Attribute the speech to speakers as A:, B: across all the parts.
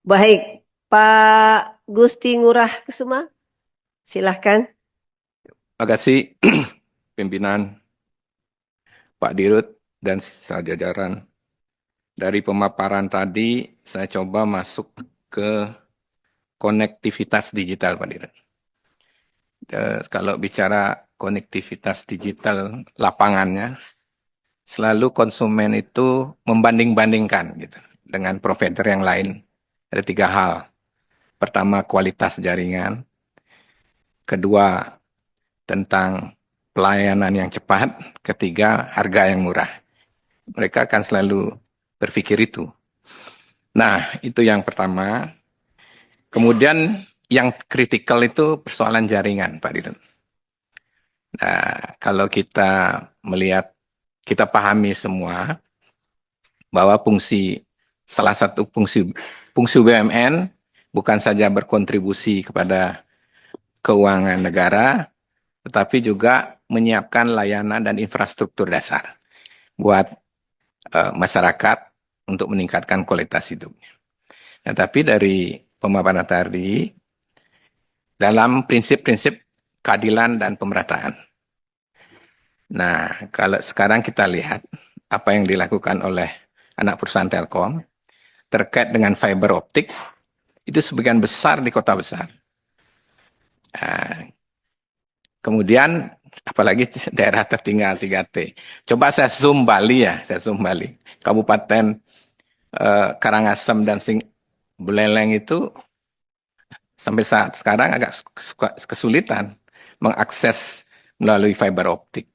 A: Baik, Pak Gusti Ngurah Kesuma, silahkan.
B: Terima kasih pimpinan Pak Dirut dan jajaran. Dari pemaparan tadi, saya coba masuk ke konektivitas digital, Pak Dirut. Kalau bicara konektivitas digital lapangannya, selalu konsumen itu membanding-bandingkan gitu dengan provider yang lain. Ada tiga hal. Pertama, kualitas jaringan. Kedua, tentang pelayanan yang cepat. Ketiga, harga yang murah. Mereka akan selalu berpikir itu. Nah, itu yang pertama. Kemudian yang kritikal itu persoalan jaringan, Pak Dirut. Nah, kalau kita melihat, kita pahami semua bahwa salah satu fungsi BUMN bukan saja berkontribusi kepada keuangan negara, tetapi juga menyiapkan layanan dan infrastruktur dasar buat masyarakat untuk meningkatkan kualitas hidupnya. Nah, tapi dari pemaparan tadi, dalam prinsip-prinsip keadilan dan pemerataan. Nah, kalau sekarang kita lihat apa yang dilakukan oleh anak perusahaan Telkom terkait dengan fiber optik, itu sebagian besar di kota besar. Nah, kemudian, apalagi daerah tertinggal 3T. Coba saya zoom Bali ya, saya zoom Bali. Kabupaten Karangasem dan Buleleng itu sampai saat sekarang agak kesulitan mengakses melalui fiber optik.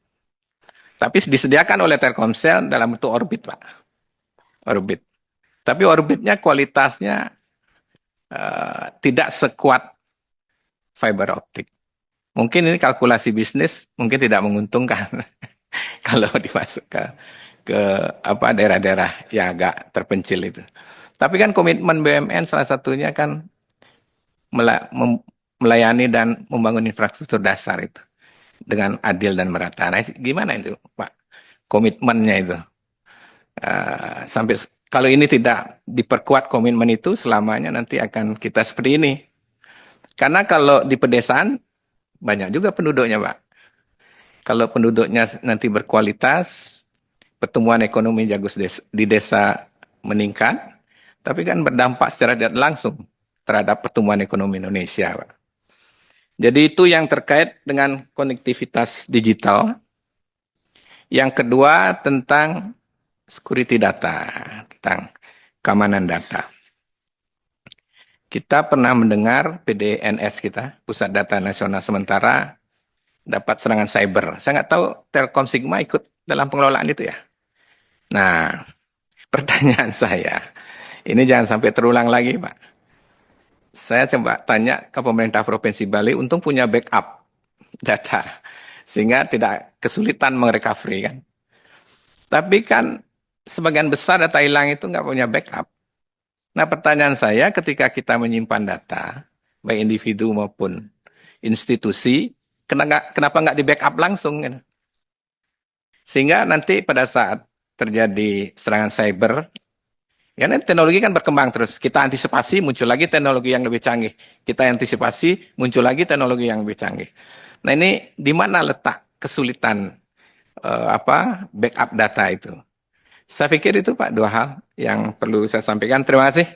B: Tapi disediakan oleh Telkomsel dalam bentuk orbit, Pak. Orbit. Tapi orbitnya kualitasnya tidak sekuat fiber optik. Mungkin ini kalkulasi bisnis mungkin tidak menguntungkan kalau dimasuk ke apa daerah-daerah yang agak terpencil itu. Tapi kan komitmen BUMN salah satunya kan melayani dan membangun infrastruktur dasar itu dengan adil dan merata. Nah, gimana itu, Pak? Komitmennya itu. Sampai kalau ini tidak diperkuat komitmen itu selamanya nanti akan kita seperti ini. Karena kalau di pedesaan banyak juga penduduknya, Pak. Kalau penduduknya nanti berkualitas, pertumbuhan ekonomi jagus di desa meningkat, tapi kan berdampak secara tidak langsung terhadap pertumbuhan ekonomi Indonesia, Pak. Jadi itu yang terkait dengan konektivitas digital. Yang kedua tentang security data, tentang keamanan data. Kita pernah mendengar PDNS kita, Pusat Data Nasional Sementara, dapat serangan cyber. Saya nggak tahu Telkom Sigma ikut dalam pengelolaan itu ya. Nah, pertanyaan saya, ini jangan sampai terulang lagi, Pak. Saya coba tanya ke pemerintah Provinsi Bali, untung punya backup data, sehingga tidak kesulitan merecovery kan. Tapi kan sebagian besar data hilang itu nggak punya backup. Nah, pertanyaan saya ketika kita menyimpan data, baik individu maupun institusi, kenapa nggak di backup langsung? Kan? Sehingga nanti pada saat terjadi serangan cyber, ya nanti teknologi kan berkembang terus. Kita antisipasi, muncul lagi teknologi yang lebih canggih. Kita antisipasi, muncul lagi teknologi yang lebih canggih. Nah, ini di mana letak kesulitan backup data itu? Saya pikir itu Pak dua hal yang perlu saya sampaikan. Terima kasih.